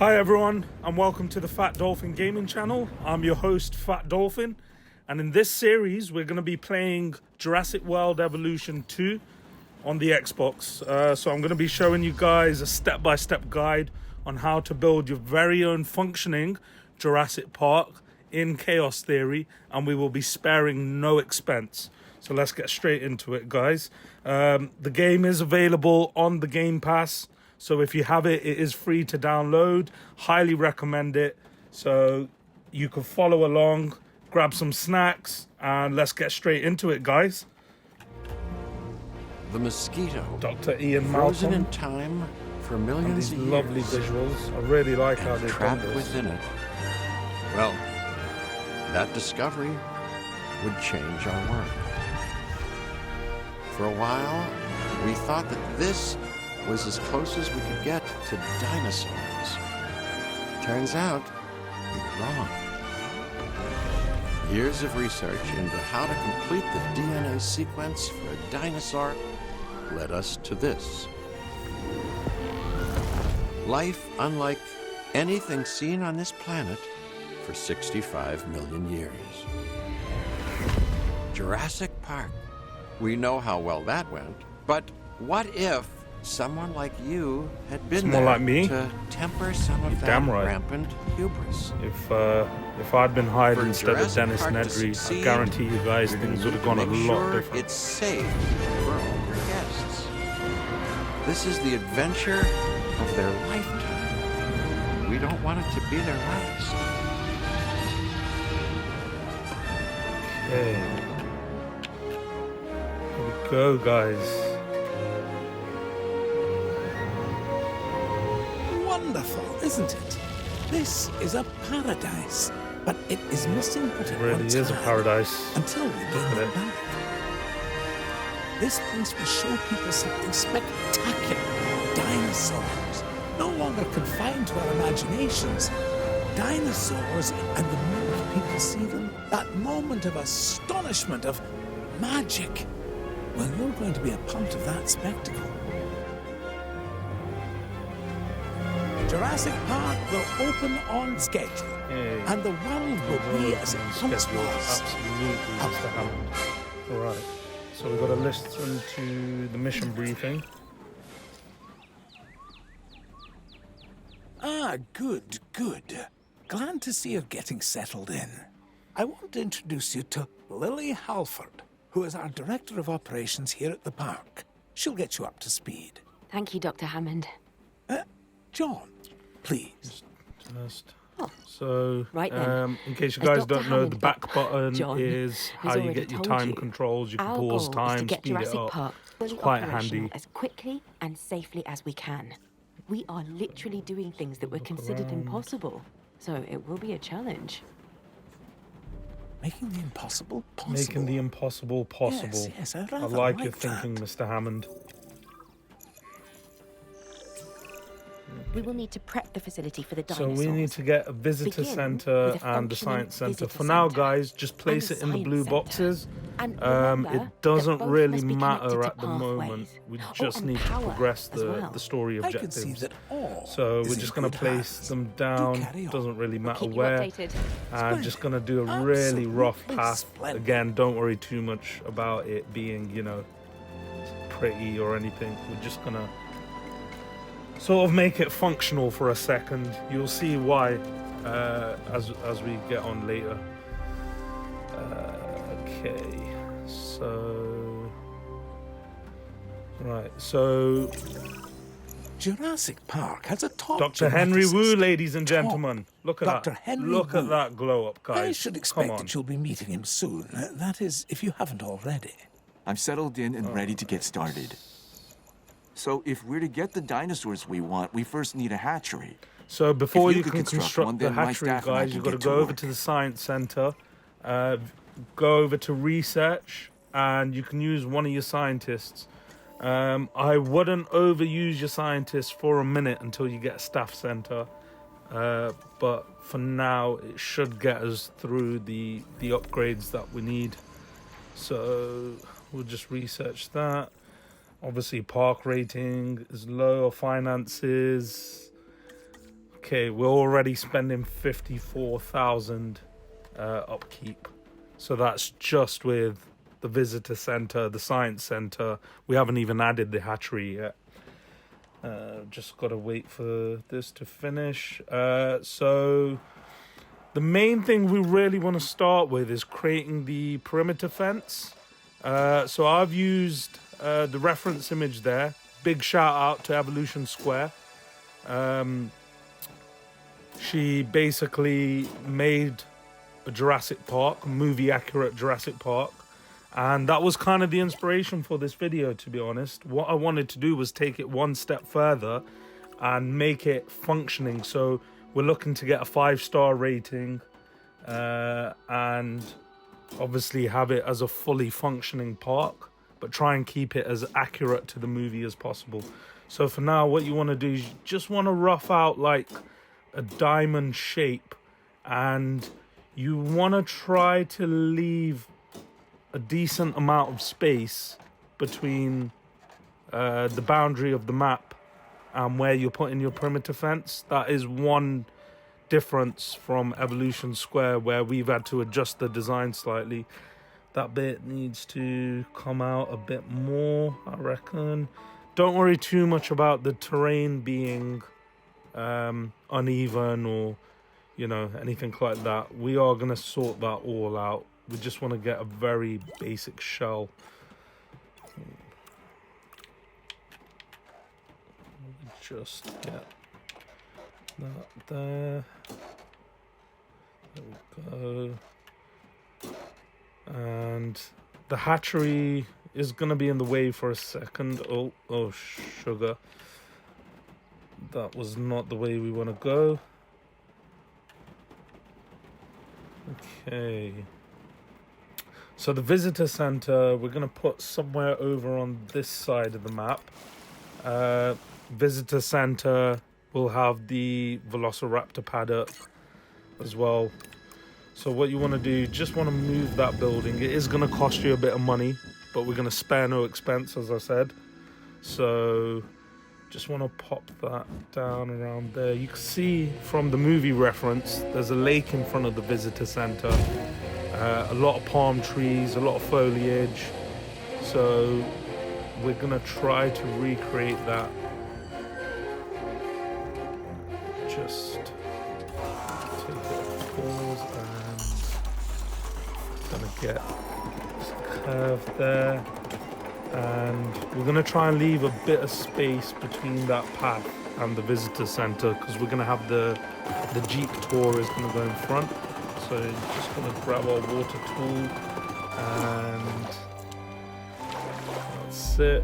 Hi everyone, and welcome to the Fat Dolphin gaming channel. I'm your host, Fat Dolphin, and in this series we're going to be playing Jurassic World Evolution 2 on the Xbox. So I'm going to be showing you guys a step-by-step guide on how to build your very own functioning Jurassic Park in Chaos Theory, and we will be sparing no expense. So let's get straight into it, guys. The game is available on the Game Pass. So if you have it, it is free to download. Highly recommend it. So you can follow along, grab some snacks, and let's get straight into it, guys. The mosquito. Dr. Ian frozen Malcolm. in time for And millions these of years. lovely visuals. I really like how and they've done trapped this. within it. Well, that discovery would change our world. For a while, we thought that this was as close as we could get to dinosaurs. Turns out, wrong. Years of research into how to complete the DNA sequence for a dinosaur led us to this. Life unlike anything seen on this planet for 65 million years. Jurassic Park. We know how well that went, but what if someone like you had been Someone there like me? to temper some of You're that damn right. rampant hubris? If I'd been hired For instead of Jurassic Dennis Park to Nedry, I succeed, guarantee you guys we're things gonna would have gone a make lot sure different. it's safe for all your guests. This is the adventure of their lifetime. We don't want it to be their last. Okay. Here we go, guys. Wonderful, isn't it? This is a paradise, but it is missing what it It really once is a had paradise. until we Look gain at it it. back. This place will show people something spectacular. Dinosaurs, no longer confined to our imaginations. Dinosaurs, and the moment people see them, that moment of astonishment, of magic. Well, you're going to be a part of that spectacle. Jurassic Park will open on schedule, Okay. and the world will be as it once Schedule. was. Absolutely, Mr. Hammond. All right. So we've got to listen to the mission briefing. Ah, good, good. Glad to see you're getting settled in. I want to introduce you to Lily Halford, who is our Director of Operations here at the park. She'll get you up to speed. Thank you, Dr. Hammond. John, please. Just. Oh, So, right then. in case you As guys Dr. don't know, the Hammond- back button John is how has you already get your told time you, controls. You can our pause goal is to time, get speed it Jurassic up. Park It's fully quite operational handy. as quickly and safely as we can. We are literally doing things that were considered around. impossible, so it will be a challenge. Making the impossible possible. Making the impossible possible. Yes, I I rather like your like thinking, that. Mr. Hammond. We will need to prep the facility for the So dinosaurs. we need to get a visitor Begin center with a and the functioning science center. visitor For now, centre guys, just place and it a in the science blue centre. boxes. And remember It doesn't that both really must be connected matter to at the pathways. moment. We Oh, just and need to power progress as well. the story I can see objectives. that all So is we're in just going to good place hands. them Do down. carry on. Doesn't really matter Keep you where. updated. I'm just going to do a Splendid. really rough Absolutely path. splendid. Again, don't worry too much about it being, pretty or anything. We're just going to sort of make it functional for a second. You'll see why as we get on later. Okay, so right, so Jurassic Park has a top Dr. Henry geneticist. Wu, ladies and Top gentlemen, look at Dr. that. Henry Look at Wu. that glow up, guys. I should Come expect on. that you'll be meeting him soon. That is, if you haven't already. I'm settled in and ready to get started. So if we're to get the dinosaurs we want, we first need a hatchery. So before If you you can could construct construct one, the then my hatchery, staff and I guys, can you've got to get to go over work. to the science center, go over to research, and you can use one of your scientists. I wouldn't overuse your scientists for a minute until you get a staff center. But for now, it should get us through the upgrades that we need. So we'll just research that. Obviously, park rating is low, finances. Okay, we're already spending 54,000 upkeep. So that's just with the visitor center, the science center. We haven't even added the hatchery yet. Just gotta wait for this to finish. So the main thing we really want to start with is creating the perimeter fence. So I've used the reference image there. Big shout out to Evolution Square. She basically made a Jurassic Park, movie accurate Jurassic Park. And that was kind of the inspiration for this video, to be honest. What I wanted to do was take it one step further and make it functioning. So we're looking to get a 5-star rating and obviously have it as a fully functioning park, but try and keep it as accurate to the movie as possible. So for now, what you want to do is you just want to rough out like a diamond shape, and you want to try to leave a decent amount of space between the boundary of the map and where you're putting your perimeter fence. That is one difference from Evolution Square, where we've had to adjust the design slightly. That bit needs to come out a bit more, I reckon. Don't worry too much about the terrain being uneven or, you know, anything like that. We are going to sort that all out. We just want to get a very basic shell. Just get that there. There we go. And the hatchery is going to be in the way for a second. Oh, sugar. That was not the way we want to go. Okay. So the visitor center, we're going to put somewhere over on this side of the map. Visitor center will have the Velociraptor Paddock as well. So what you want to do, just want to move that building. It is going to cost you a bit of money, but we're going to spare no expense, as I said. So just want to pop that down around there. You can see from the movie reference, there's a lake in front of the visitor center. A lot of palm trees, a lot of foliage. So we're going to try to recreate that. Just take a pause and going to get this curve there. And we're going to try and leave a bit of space between that path and the visitor center, because we're going to have the Jeep tour is going to go in front. So just going to grab our water tool and that's it.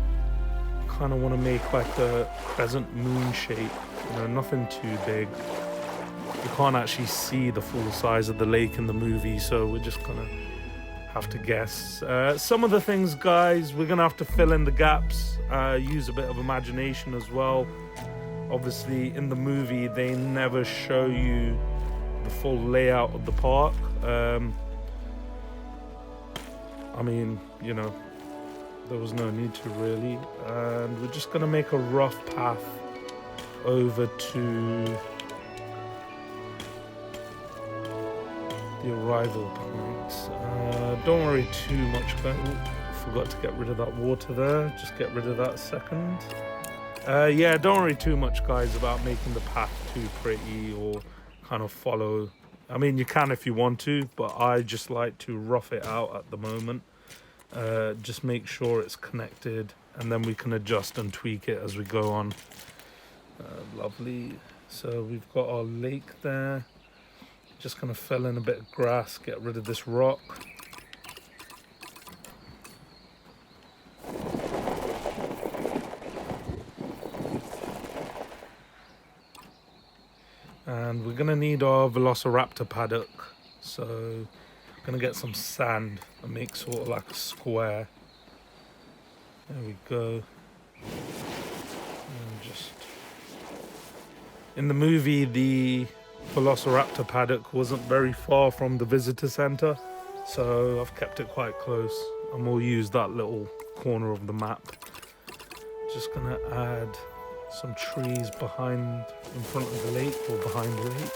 Kind of want to make like a crescent moon shape, you know, nothing too big. You can't actually see the full size of the lake in the movie, so we're just going to have to guess. Some of the things, guys, we're going to have to fill in the gaps, use a bit of imagination as well. Obviously, in the movie, they never show you the full layout of the park. I mean, you know, there was no need to really. And we're just going to make a rough path over to the arrival points. Don't worry too much about it. Forgot to get rid of that water there. Just get rid of that a second. Yeah, don't worry too much, guys, about making the path too pretty or kind of follow. I mean, you can if you want to, but I just like to rough it out at the moment. Just make sure it's connected, and then we can adjust and tweak it as we go on. Lovely. So we've got our lake there. Just gonna fill in a bit of grass, get rid of this rock. And we're gonna need our Velociraptor Paddock. So I'm gonna get some sand and make sort of like a square. There we go. And just in the movie, the Velociraptor Paddock wasn't very far from the visitor center, so I've kept it quite close, and we'll use that little corner of the map. Just gonna add some trees behind, in front of the lake or behind the lake.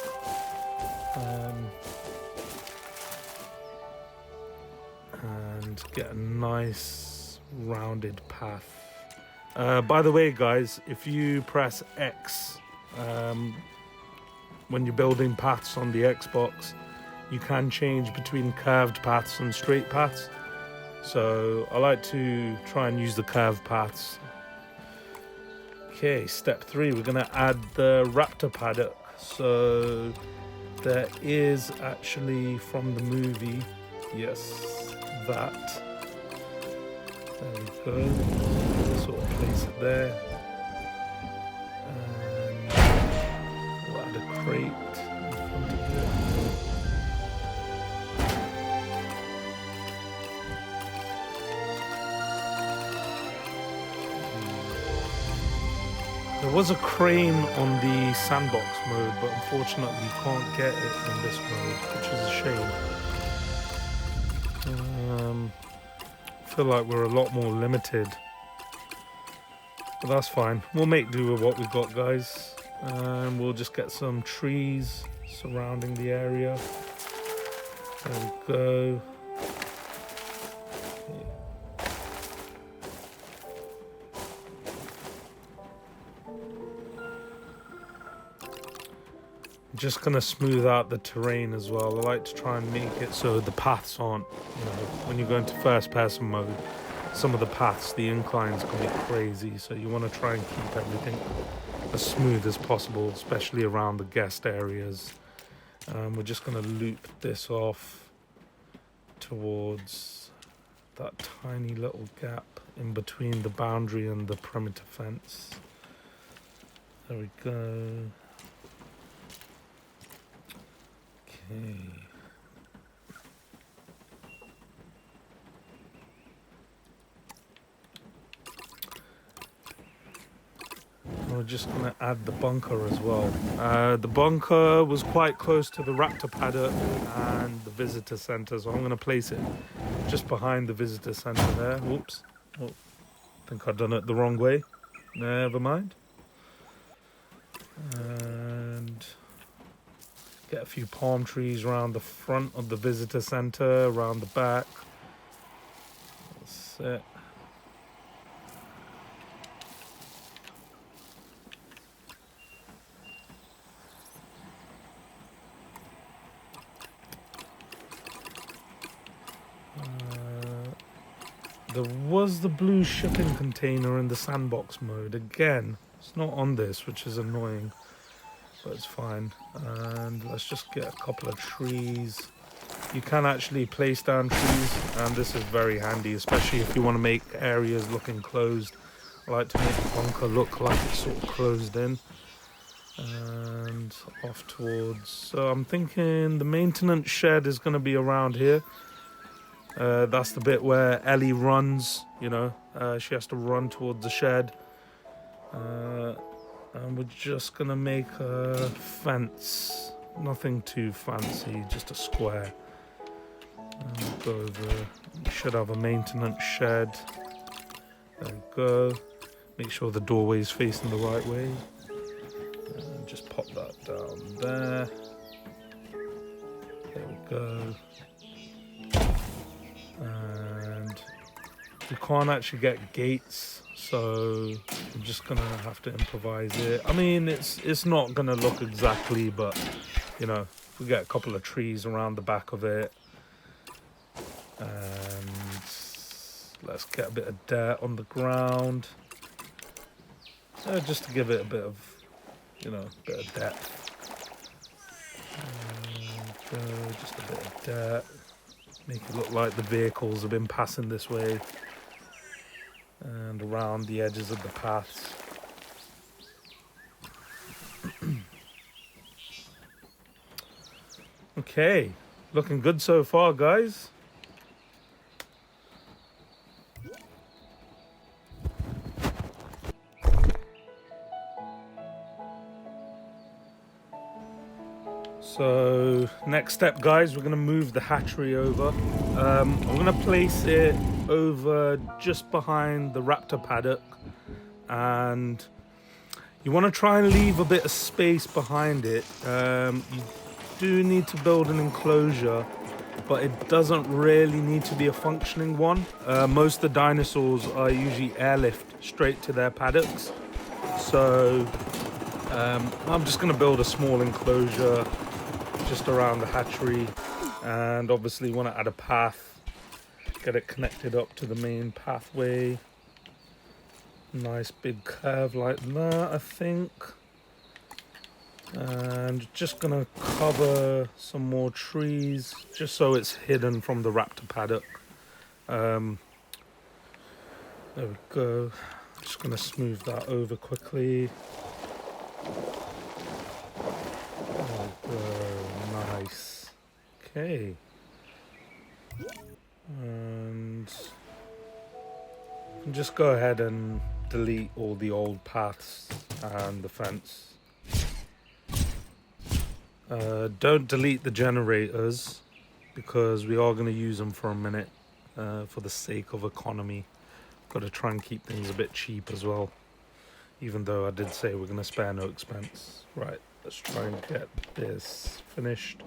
And get a nice rounded path. By the way, guys, if you press X when you're building paths on the Xbox, you can change between curved paths and straight paths. So I like to try and use the curved paths. Okay, step 3, we're gonna add the raptor paddock. So there is actually from the movie, yes, that. There we go. Sort of place it there. And we'll add a crate in front of it. There was a crane on the sandbox mode, but unfortunately you can't get it in this mode, which is a shame. I feel like we're a lot more limited, but that's fine. We'll make do with what we've got, guys, and we'll just get some trees surrounding the area. There we go. Just gonna smooth out the terrain as well. I like to try and make it so the paths aren't, when you go into first person mode, some of the paths, the inclines can be crazy, so you want to try and keep everything as smooth as possible, especially around the guest areas. We're just gonna loop this off towards that tiny little gap in between the boundary and the perimeter fence. There we go. Okay. We're just going to add the bunker as well. The bunker was quite close to the raptor paddock and the visitor center, so I'm going to place it just behind the visitor center there. Whoops. Oh, I think I've done it the wrong way. Never mind. And get a few palm trees around the front of the visitor center, around the back. That's it. There was the blue shipping container in the sandbox mode. Again, it's not on this, which is annoying, but it's fine. And let's just get a couple of trees. You can actually place down trees, and this is very handy, especially if you want to make areas look enclosed. I like to make the bunker look like it's sort of closed in. And off towards... So I'm thinking the maintenance shed is going to be around here. That's the bit where Ellie runs, she has to run towards the shed. And we're just gonna make a fence, nothing too fancy, just a square. And go over. We should have a maintenance shed. There we go. Make sure the doorway is facing the right way. And just pop that down there. There we go. And we can't actually get gates, so I'm just gonna have to improvise it. I mean, it's not gonna look exactly, but we get a couple of trees around the back of it, and let's get a bit of dirt on the ground, just to give it a bit of, bit of depth. And just a bit of dirt. Make it look like the vehicles have been passing this way and around the edges of the paths. Okay, looking good so far, guys. So next step, guys, we're going to move the hatchery over. I'm going to place it over just behind the raptor paddock, and You want to try and leave a bit of space behind it. You do need to build an enclosure, but it doesn't really need to be a functioning one. Most of the dinosaurs are usually airlift straight to their paddocks. So I'm just going to build a small enclosure just around the hatchery, and obviously want to add a path, get it connected up to the main pathway. Nice big curve like that, I think. And just gonna cover some more trees just so it's hidden from the raptor paddock. There we go. Just gonna smooth that over quickly. There we go. Nice. Okay. And just go ahead and delete all the old paths and the fence. Don't delete the generators because we are going to use them for a minute for the sake of economy. Got to try and keep things a bit cheap as well, even though I did say we're going to spare no expense. Right, let's try and get this finished.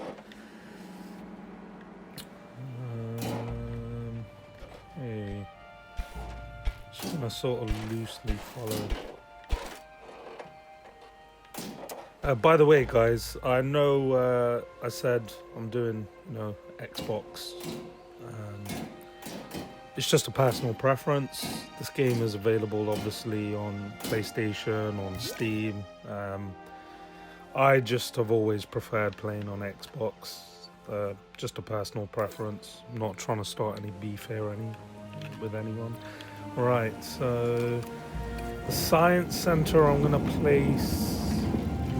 Okay. Just gonna sort of loosely follow. By the way, guys, I know I said I'm doing, Xbox. It's just a personal preference. This game is available, obviously, on PlayStation, on Steam. I just have always preferred playing on Xbox. Just a personal preference. I'm not trying to start any beef here with anyone. Right, so the science center I'm gonna place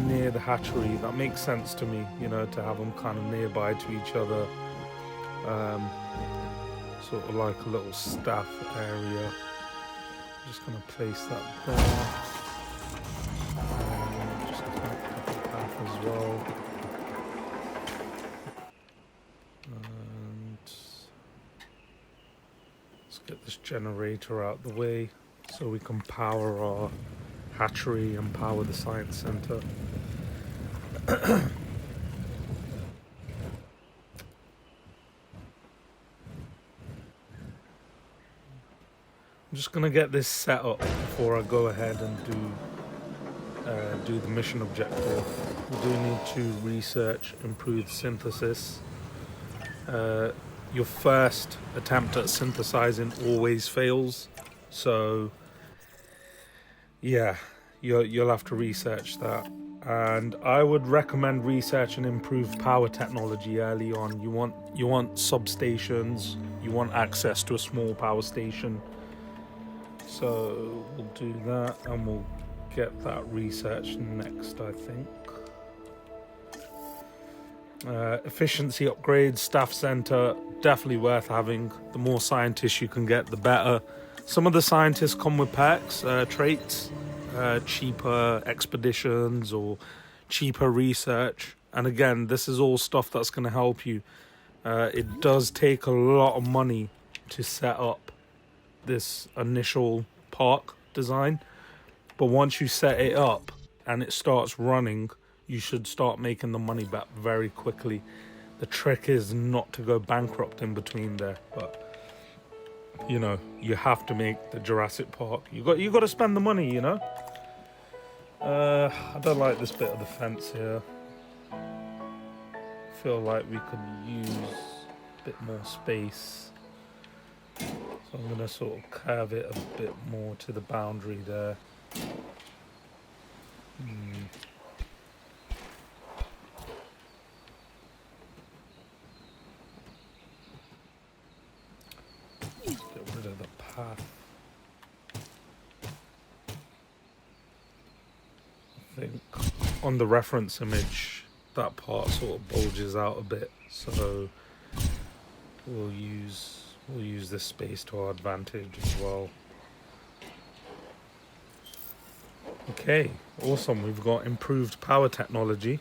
near the hatchery. That makes sense to me, to have them kind of nearby to each other. Sort of like a little staff area. Just gonna place that there. Just connect the path as well. And let's get this generator out the way so we can power our hatchery and power the science center. I'm just gonna get this set up before I go ahead and do the mission objective. We do need to research improved synthesis. Your first attempt at synthesizing always fails, so yeah, you'll have to research that. And I would recommend researching improved power technology early on. You want substations, you want access to a small power station. So we'll do that, and we'll get that research next, I think. Efficiency upgrades, staff center, definitely worth having. The more scientists you can get, the better. Some of the scientists come with perks, traits, cheaper expeditions or cheaper research. And again, this is all stuff that's going to help you. It does take a lot of money to set up this initial park design, but once you set it up and it starts running, you should start making the money back very quickly. The trick is not to go bankrupt in between there, but you have to make the Jurassic Park. You got to spend the money, I don't like this bit of the fence here. I feel like we could use a bit more space. So I'm going to sort of curve it a bit more to the boundary there. Let's get rid of the path. I think on the reference image, that part sort of bulges out a bit, so we'll use this space to our advantage as well. Okay, awesome. We've got improved power technology.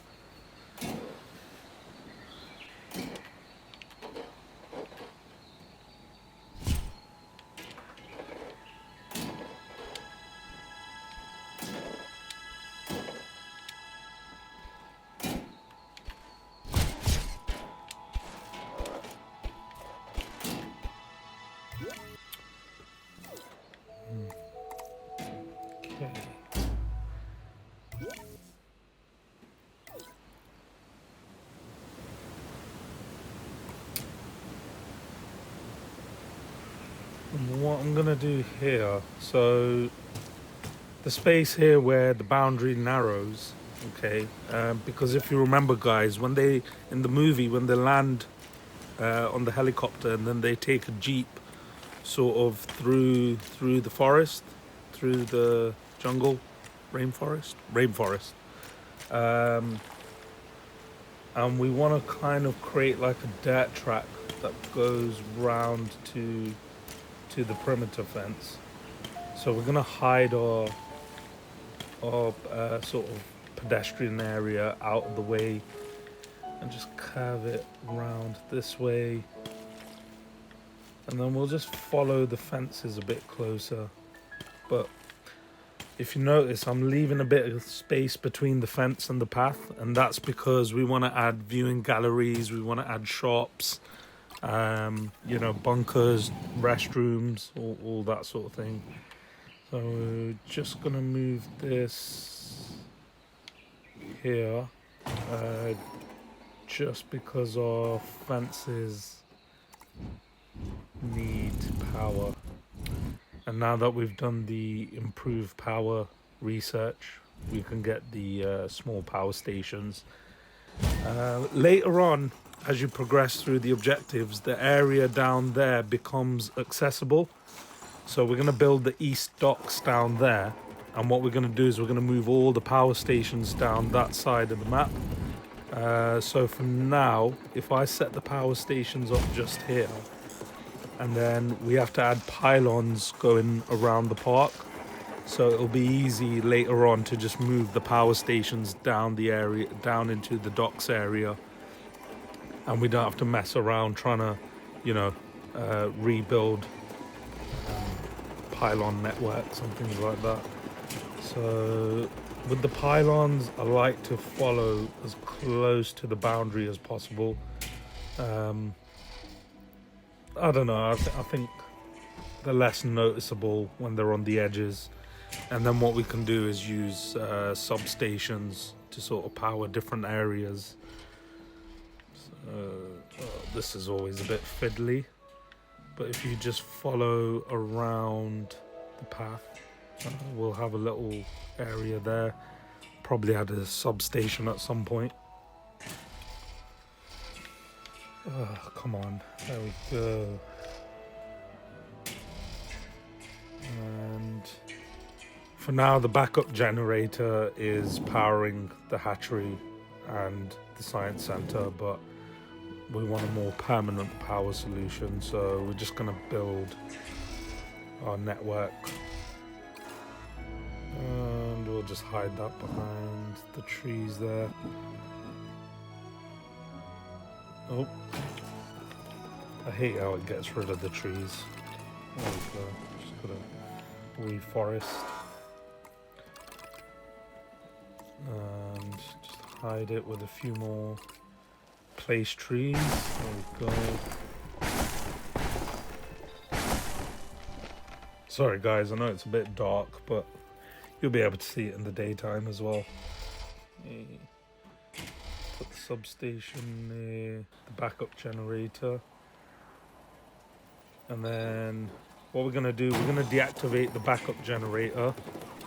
what I'm gonna do here, so the space here where the boundary narrows, okay, because if you remember, guys, when they in the movie, when they land on the helicopter and then they take a jeep sort of through the forest, through the jungle, rainforest, and we want to kind of create like a dirt track that goes round to the perimeter fence. So we're gonna hide our sort of pedestrian area out of the way and just curve it round this way, and then we'll just follow the fences a bit closer. But if you notice, I'm leaving a bit of space between the fence and the path, and that's because we want to add viewing galleries, we want to add shops, you know, bunkers, restrooms, all that sort of thing. So we're just gonna move this here, just because our fences need power. And now that we've done the improved power research, we can get the small power stations. Later on, as you progress through the objectives, the area down there becomes accessible. So we're going to build the east docks down there. And what we're going to do is we're going to move all the power stations down that side of the map. So for now, if I set the power stations up just here, and then we have to add pylons going around the park, so it'll be easy later on to just move the power stations down the area, down into the docks area, and we don't have to mess around trying to, you know, rebuild pylon networks and things like that. So with the pylons, I like to follow as close to the boundary as possible. I don't know, I think they're less noticeable when they're on the edges. And then what we can do is use substations to sort of power different areas. This is always a bit fiddly, but if you just follow around the path, we'll have a little area there. Probably add a substation at some point. Oh, come on, there we go. And for now, the backup generator is powering the hatchery and the science center, but we want a more permanent power solution, so we're just going to build our network. And we'll just hide that behind the trees there. Oh, I hate how it gets rid of the trees. There we go. Just gotta reforest and just hide it with a few more place trees. There we go. Sorry guys, I know it's a bit dark, but you'll be able to see it in the daytime as well. Put the substation near the backup generator. And then what we're going to do, we're going to deactivate the backup generator.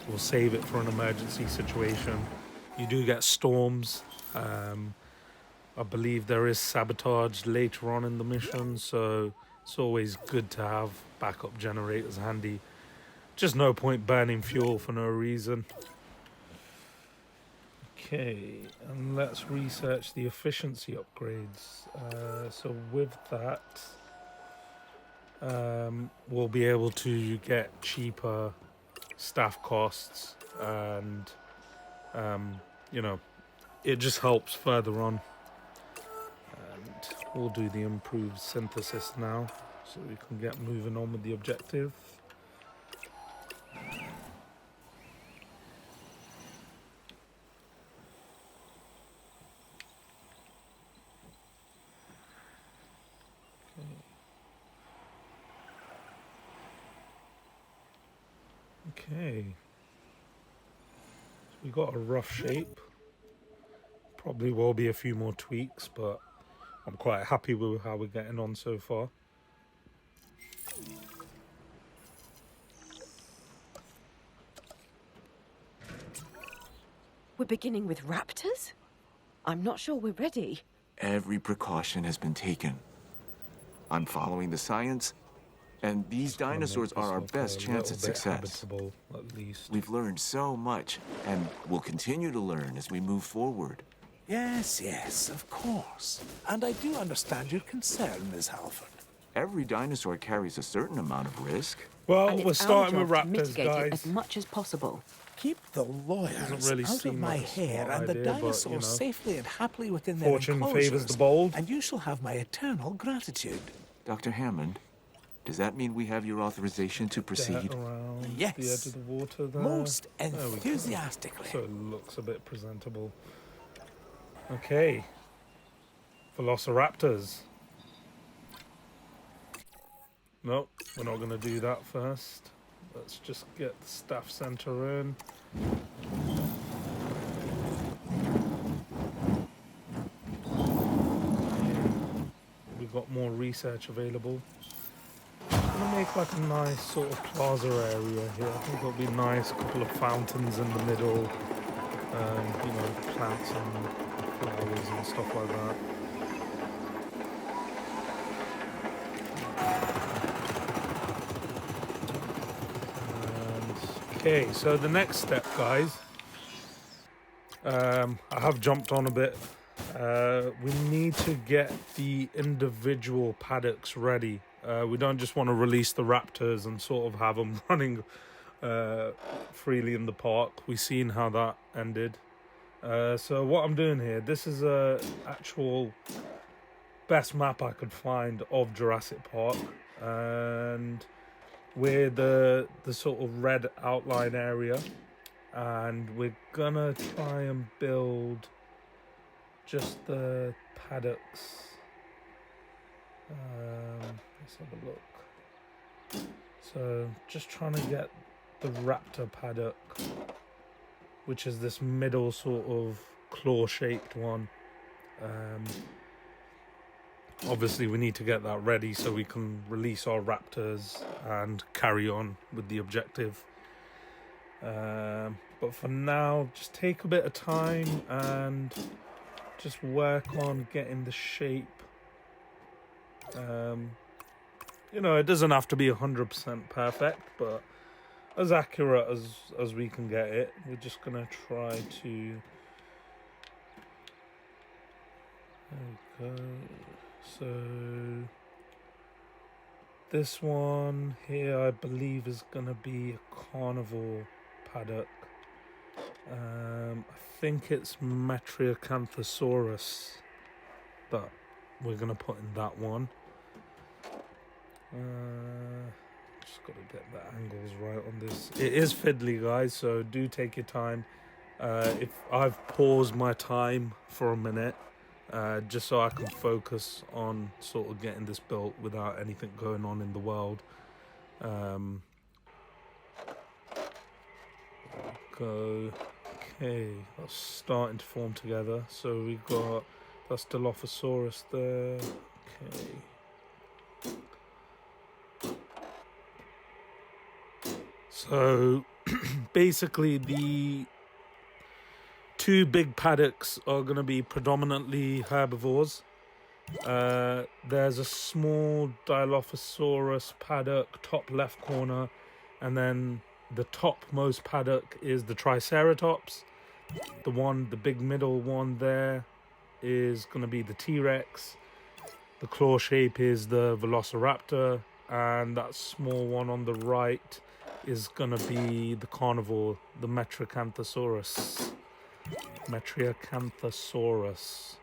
We'll save it for an emergency situation. You do get storms. I believe there is sabotage later on in the mission, so it's always good to have backup generators handy. Just no point burning fuel for no reason. Okay, and let's research the efficiency upgrades. So with that, we'll be able to get cheaper staff costs, and you know, it just helps further on. And we'll do the improved synthesis now, so we can get moving on with the objective. Okay, so we got a rough shape. Probably will be a few more tweaks, but I'm quite happy with how we're getting on so far. We're beginning with raptors? I'm not sure we're ready. Every precaution has been taken. I'm following the science, and these dinosaurs are our best chance at success. Habitable, at least. We've learned so much, and we'll continue to learn as we move forward. Yes, yes, of course. And I do understand your concern, Miss Halford. Every dinosaur carries a certain amount of risk. Well, And we're it's our starting job with to raptors, mitigate it guys. as much as possible. Keep the lawyers Doesn't really out of seem my like a hair smart and the idea, but, dinosaurs you know, safely and happily within their fortune enclosures. favours the bold. And you shall have my eternal gratitude. Dr. Hammond, does that mean we have your authorization to proceed? Around the Yes. edge of the water there. Most There we go. enthusiastically. So it looks a bit presentable. Okay. Velociraptors. Nope, we're not going to do that first. Let's just get the staff center in. We've got more research available. I'm going to make like a nice sort of plaza area here. I think it'll be nice. A couple of fountains in the middle. You know, plants and flowers and stuff like that. Okay, so the next step, guys, I have jumped on a bit. We need to get the individual paddocks ready. We don't just want to release the raptors and sort of have them running freely in the park. We've seen how that ended. So what I'm doing here, this is a actual best map I could find of Jurassic Park, and we're the sort of red outline area, and we're gonna try and build just the paddocks. Let's have a look. So just trying to get the raptor paddock, which is this middle sort of claw-shaped one. Obviously we need to get that ready so we can release our raptors and carry on with the objective. But for now, just take a bit of time and just work on getting the shape. You know, it doesn't have to be 100% perfect, but as accurate as we can get it. We're just gonna try to. There we go. So this one here, I believe, is gonna be a carnivore paddock. I think it's Metriacanthosaurus that we're gonna put in that one. Just gotta get the angles right on this. It is fiddly, guys, so do take your time. If I've paused my time for a minute, just so I can focus on sort of getting this built without anything going on in the world. Go. Okay, that's starting to form together. So we've got, that's Dilophosaurus there. Okay. So basically the two big paddocks are going to be predominantly herbivores. There's a small Dilophosaurus paddock, top left corner, and then the topmost paddock is the Triceratops. The big middle one there is going to be the T-Rex. The claw shape is the Velociraptor, and that small one on the right is going to be the carnivore, the Metriacanthosaurus. Metriacanthosaurus.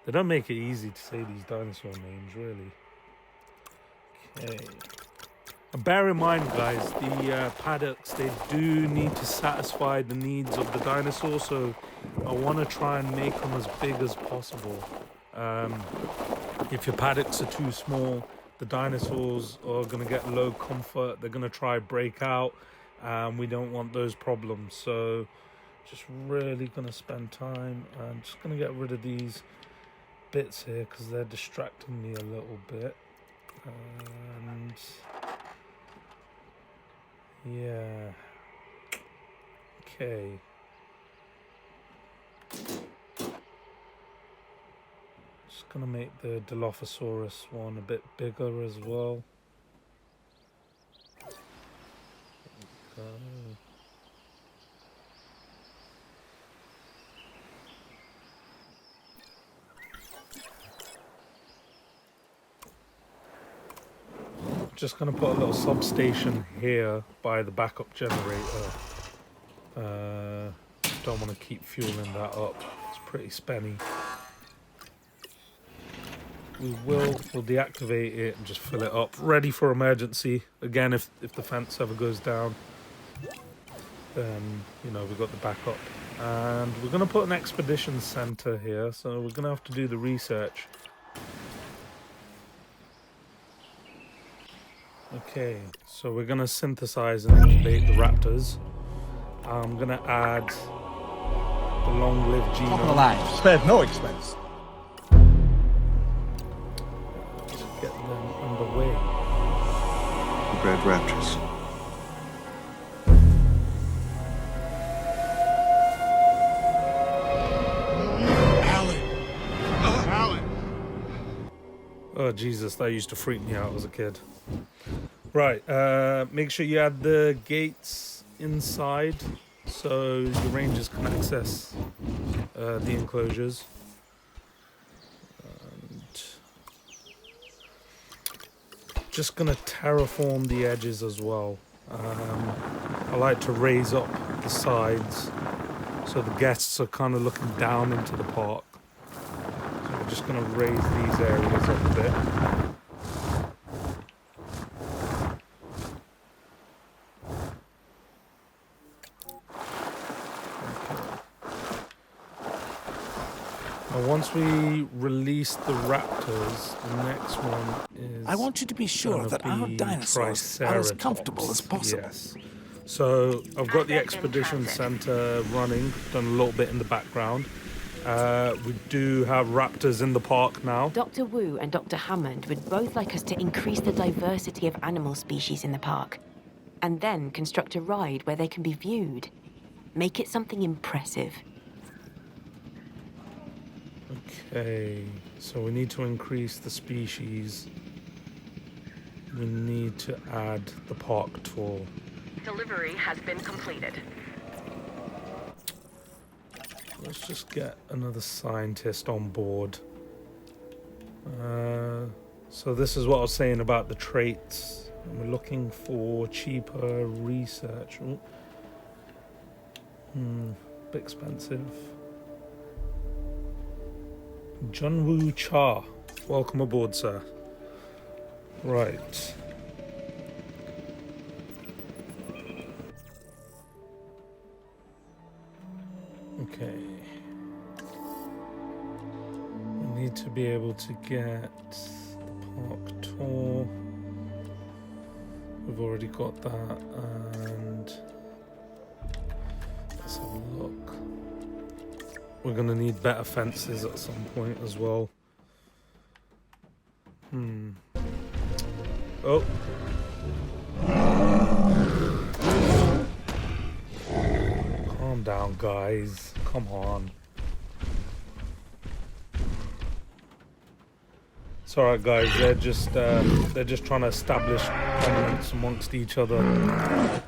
They don't make it easy to say these dinosaur names, really. Okay. And bear in mind, guys, the paddocks, they do need to satisfy the needs of the dinosaur, so I want to try and make them as big as possible. If your paddocks are too small, the dinosaurs are going to get low comfort. They're going to try break out, and we don't want those problems. So just really going to spend time. I'm just going to get rid of these bits here because they're distracting me a little bit. And yeah. Okay. Just gonna make the Dilophosaurus one a bit bigger as well. Just gonna put a little substation here by the backup generator. Don't want to keep fueling that up. It's pretty spenny. We'll deactivate it and just fill it up, ready for emergency. Again, if the fence ever goes down, then you know we've got the backup. And we're gonna put an expedition center here, so we're gonna have to do the research. Okay, so we're gonna synthesize and incubate the raptors. I'm gonna add the long-lived genome. Top of the line, spared no expense. To get them underway. Bred raptors. Oh Jesus, that used to freak me out as a kid. Right, make sure you add the gates inside so your rangers can access the enclosures. And just gonna terraform the edges as well. I like to raise up the sides so the guests are kind of looking down into the park. So we're just gonna raise these areas up a bit. Once we release the raptors, the next one is... I want you to be sure that our dinosaurs are as comfortable as possible. Yes. So I've got the expedition center running, done a little bit in the background. We do have raptors in the park now. Dr. Wu and Dr. Hammond would both like us to increase the diversity of animal species in the park, and then construct a ride where they can be viewed. Make it something impressive. Okay, so we need to increase the species. We need to add the park tour. Delivery has been completed. Let's just get another scientist on board. So this is what I was saying about the traits. We're looking for cheaper research. Bit expensive. John Woo Cha, welcome aboard, sir. Right. Okay. We need to be able to get the park tour. We've already got that, and let's have a look. We're gonna need better fences at some point as well. Oh. Calm down, guys. Come on. It's alright, guys. They're just trying to establish dominance amongst each other.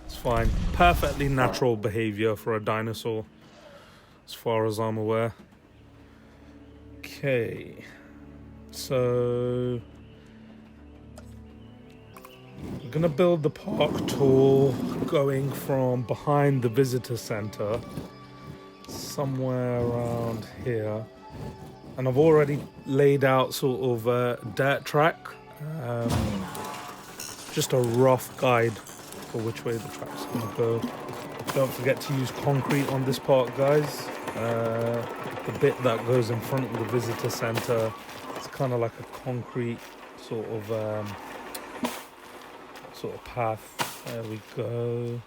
It's fine. Perfectly natural behavior for a dinosaur, as far as I'm aware. Okay, so we're gonna build the park tour going from behind the visitor center somewhere around here, and I've already laid out sort of a dirt track, just a rough guide for which way the track's gonna go. Don't forget to use concrete on this part, guys. The bit that goes in front of the visitor center, it's kind of like a concrete sort of path. There we go.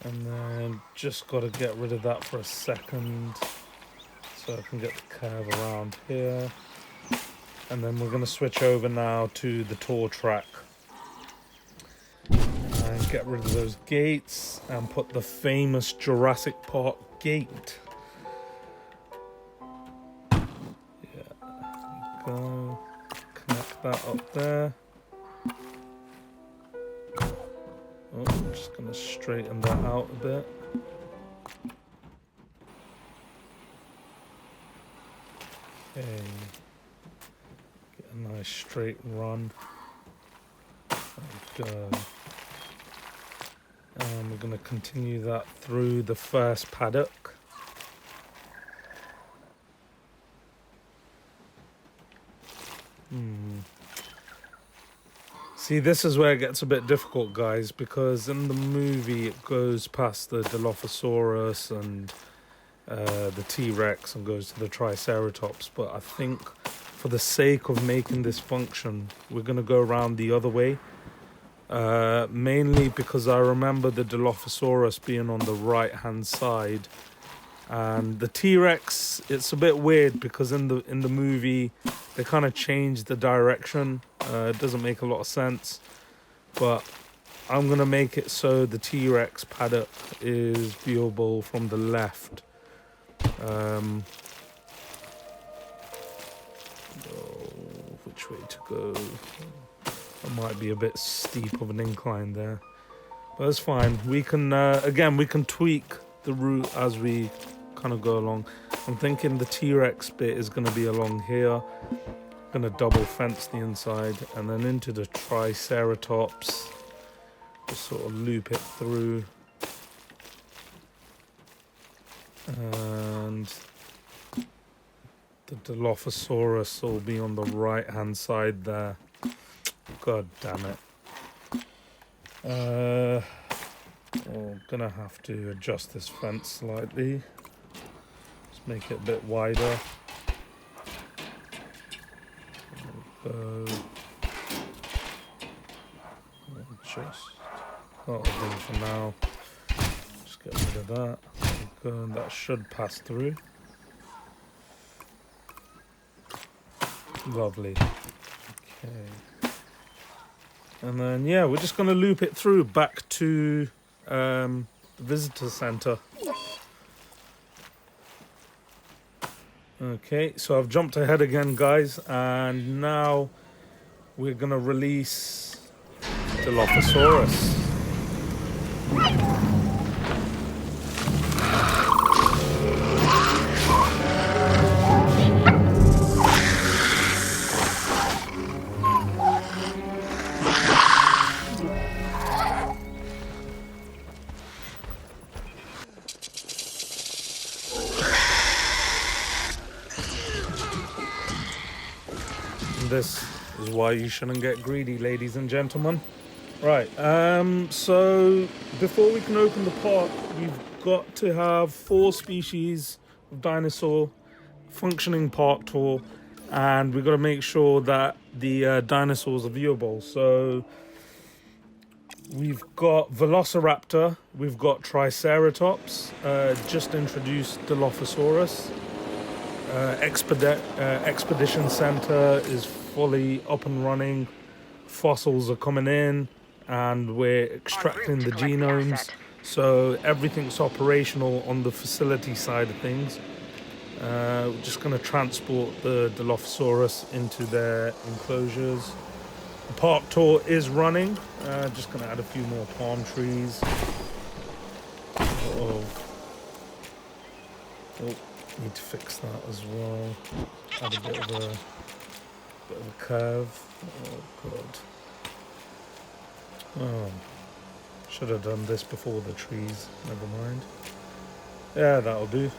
And then just got to get rid of that for a second so I can get the curve around here. And then we're going to switch over now to the tour track. And get rid of those gates and put the famous Jurassic Park gate. go. Connect that up there. Oh, I'm just gonna straighten that out a bit. Okay. Get a nice straight run. There we go. And we're gonna continue that through the first paddock. See, this is where it gets a bit difficult, guys, because in the movie it goes past the Dilophosaurus and the T-Rex and goes to the Triceratops, but I think for the sake of making this function, we're going to go around the other way. Mainly because I remember the Dilophosaurus being on the right-hand side. And the T-Rex, it's a bit weird because in the movie they kind of changed the direction. It doesn't make a lot of sense, but I'm gonna make it so the T-Rex paddock is viewable from the left. Which way to go? It might be a bit steep of an incline there, but it's fine. We can again, we can tweak the route as we kind of go along. I'm thinking the T-Rex bit is going to be along here. Going to double fence the inside and then into the Triceratops. Just sort of loop it through. And the Dilophosaurus will be on the right hand side there. God damn it. Oh, gonna have to adjust this fence slightly. Just make it a bit wider. Just that'll do for now. Just get rid of that. There we go. That should pass through. Lovely. Okay. And then, yeah, we're just going to loop it through back to the visitor center. Okay, so I've jumped ahead again, guys, and now we're going to release Dilophosaurus. This is why you shouldn't get greedy, ladies and gentlemen. Right, so before we can open the park, we've got to have 4 species of dinosaur, functioning park tour, and we've got to make sure that the dinosaurs are viewable. So we've got Velociraptor, we've got Triceratops, just introduced Dilophosaurus. Expedition Center is fully up and running. Fossils are coming in and we're extracting the genomes, so everything's operational on the facility side of things. We're just going to transport the Dilophosaurus into their enclosures. The park tour is running. Just going to add a few more palm trees. Oh, need to fix that as well. Add a bit of a curve. Oh god. Oh, should have done this before the trees. Never mind. Yeah, that'll do.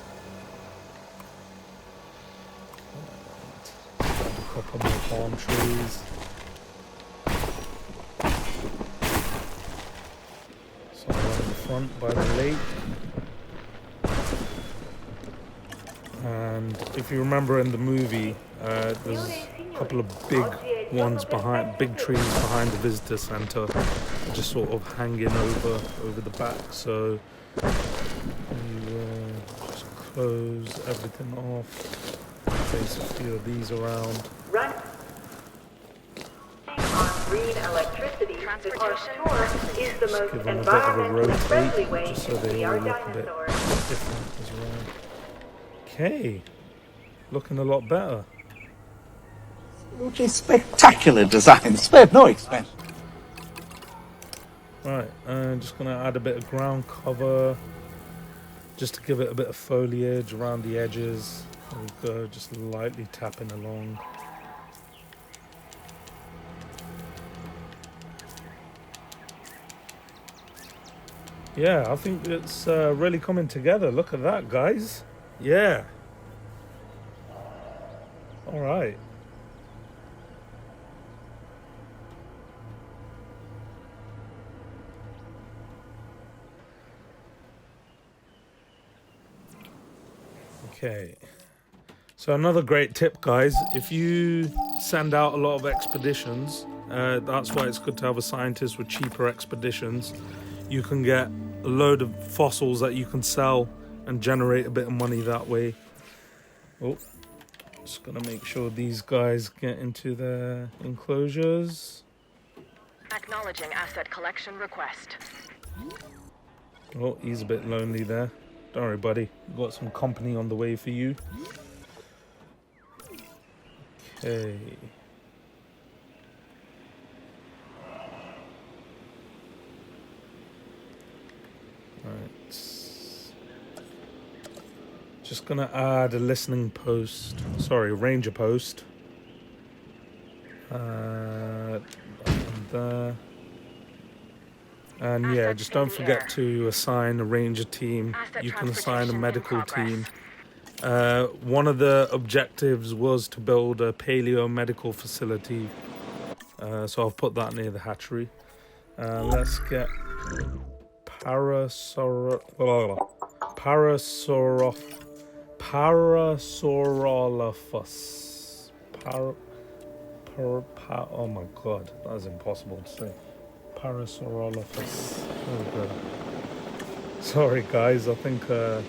Add a couple more palm trees. Somewhere in the front by the lake. And if you remember in the movie, there's a couple of big ones behind, big trees behind the visitor center, just sort of hanging over the back. So you just close everything off. Place a few of these around. Run on green electricity. Transportation is the most Give them a bit of a environmentally friendly rotate, way just so to see they all our look a bit dinosaurs. different as well. Okay, looking a lot better. Which is spectacular design, spared no expense. Right, I'm just going to add a bit of ground cover just to give it a bit of foliage around the edges. There we go, just lightly tapping along. Yeah, I think it's really coming together. Look at that, guys. Yeah. All right. Okay. So another great tip, guys, if you send out a lot of expeditions, that's why it's good to have a scientist with cheaper expeditions. You can get a load of fossils that you can sell and generate a bit of money that way. Oh, just gonna make sure these guys get into their enclosures. Acknowledging asset collection request. Oh, he's a bit lonely there. Don't worry, buddy. We've got some company on the way for you. Okay. Right. Just gonna add a listening post. Sorry, ranger post. And there. And yeah, just don't forget to assign a ranger team. You can assign a medical team. One of the objectives was to build a paleo medical facility. So I've put that near the hatchery. Let's get parasaurolophus. Oh my god, that's impossible to say. Parasaurolophus. There we go. Sorry guys, I think I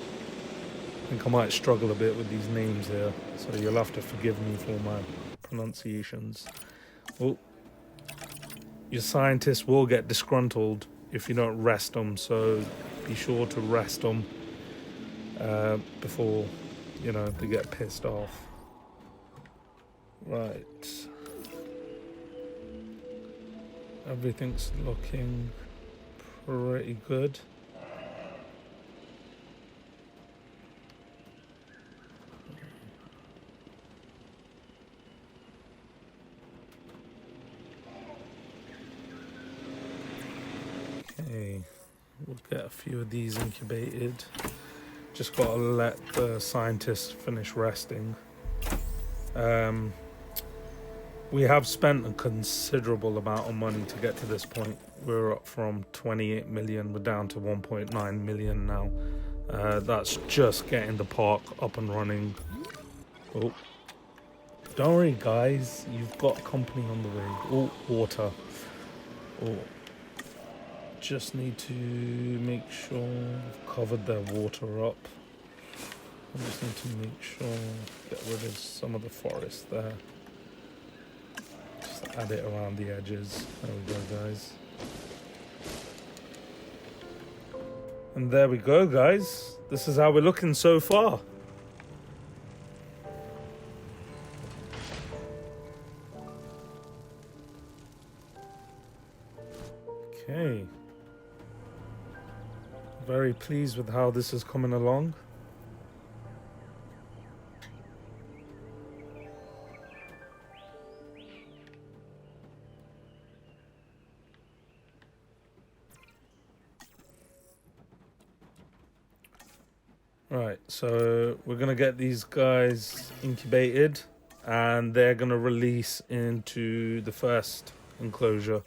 might struggle a bit with these names here, so you'll have to forgive me for my pronunciations. Oh, your scientists will get disgruntled if you don't rest them, so be sure to rest them before, you know, they get pissed off. Right. Everything's looking pretty good. Okay, we'll get a few of these incubated. Just gotta let the scientists finish resting. We have spent a considerable amount of money to get to this point. We're up from 28 million, we're down to 1.9 million now. That's just getting the park up and running. Oh, don't worry guys, you've got company on the way. Oh, water. Oh, just need to make sure I've covered their water up. I just need to make sure, get rid of some of the forest there. Just add it around the edges. There we go, guys. And there we go, guys. This is how we're looking so far. Okay. Very pleased with how this is coming along. Right, so we're gonna get these guys incubated and they're gonna release into the first enclosure,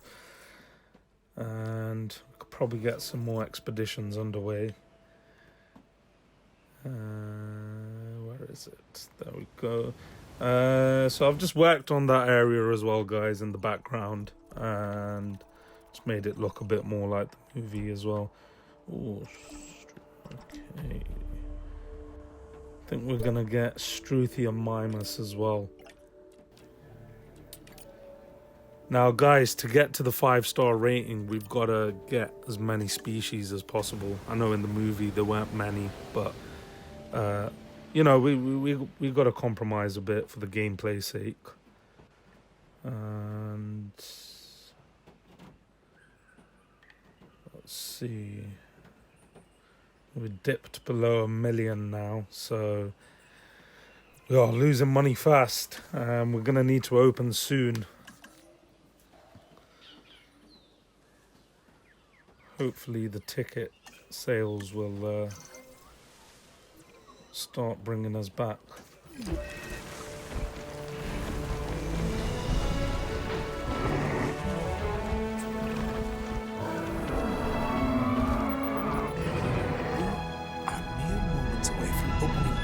and could probably get some more expeditions underway. Where is it? There we go. So I've just worked on that area as well, guys, in the background, and just made it look a bit more like the movie as well. Ooh, okay. I think we're gonna get Struthia mimus as well. Now guys, to get to the 5-star rating, we've got to get as many species as possible. I know in the movie there weren't many, but you know, we got to compromise a bit for the gameplay sake. And let's see. We dipped below 1 million now, so we are losing money fast. We're gonna need to open soon. Hopefully the ticket sales will start bringing us back.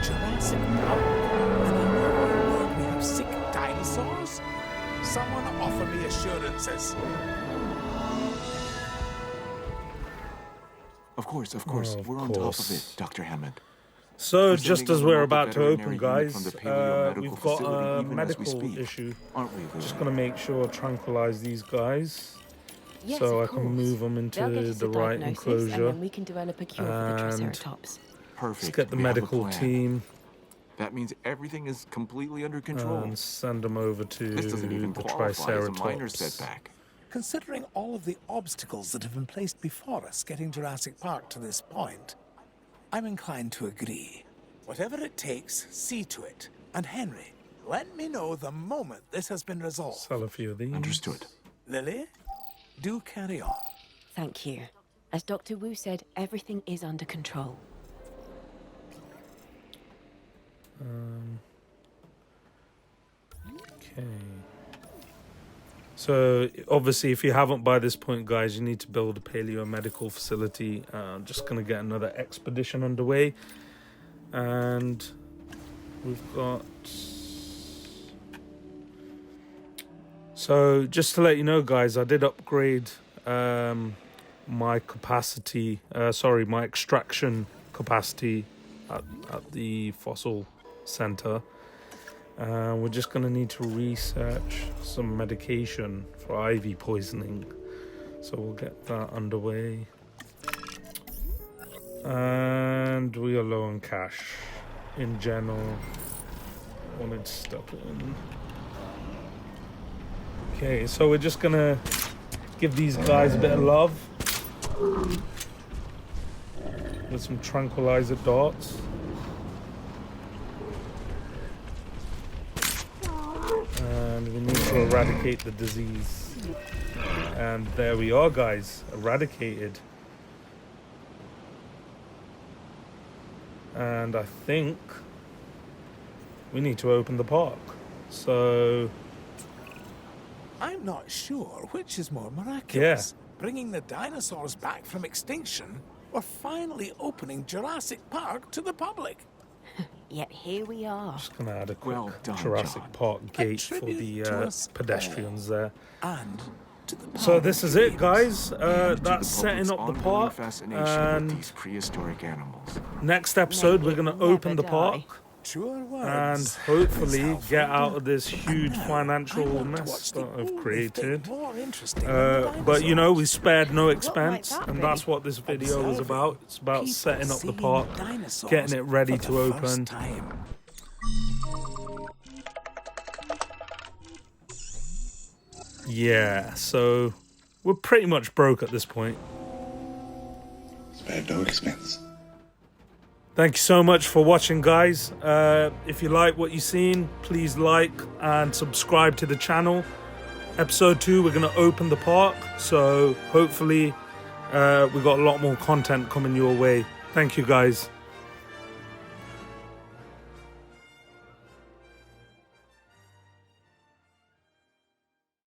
Jurassic World, and in your world we have sick dinosaurs? Someone offer me assurances. Of course. We're on top of it, Dr. Hammond. So We're just sending as a we're local about to veterinary open, unit guys, from the paleomedical we've got facility a even as we medical speak. issue. Aren't we, Lily? Just gonna make sure tranquilize these guys, Yes, so I of can course. move them They'll into get us the a right diagnosis, enclosure. and then we can develop a cure for the And Triceratops. Perfect. Let's get the We have a medical plan. team That means everything is completely under control. and send them over to This doesn't even the qualify as a minor Triceratops. setback. Considering all of the obstacles that have been placed before us getting Jurassic Park to this point, I'm inclined to agree. Whatever it takes, see to it. And Henry, let me know the moment this has been resolved. Sell a few of these. Understood. Lily, do carry on. Thank you. As Dr. Wu said, everything is under control. Okay. So obviously, if you haven't by this point, guys, you need to build a paleomedical facility. I'm just gonna get another expedition underway, and we've got. So just to let you know, guys, I did upgrade my capacity. My extraction capacity at the fossil center. We're just going to need to research some medication for ivy poisoning. So we'll get that underway. And we are low on cash in general. Wanted to step in. Okay, so we're just going to give these guys a bit of love with some tranquilizer darts. And we need to eradicate the disease. And there we are, guys. Eradicated. And I think we need to open the park. So I'm not sure which is more miraculous. Bringing the dinosaurs back from extinction, or finally opening Jurassic Park to the public. Yet here we are. just gonna add a quick Well done, Jurassic John. Park gate for tribute the to us pedestrians there. And to the So park this is it, guys. To the That's setting public's up the ongoing park. fascination And with these prehistoric animals. next episode, May we're it gonna never open the die. park Sure and words. hopefully Myself, get Rita. out of this huge And now, I financial want to mess watch the that I've only created. thing more interesting than But you know, we dinosaurs. spared no might expense, that and be? that's what this video is Observing about. It's about people setting up the seeing park, dinosaurs getting it ready for to the open. first time. Yeah, so we're pretty much broke at this point. Spared no expense. Thank you so much for watching, guys. If you like what you've seen, please like and subscribe to the channel. Episode 2, we're going to open the park, so hopefully we got a lot more content coming your way. Thank you, guys.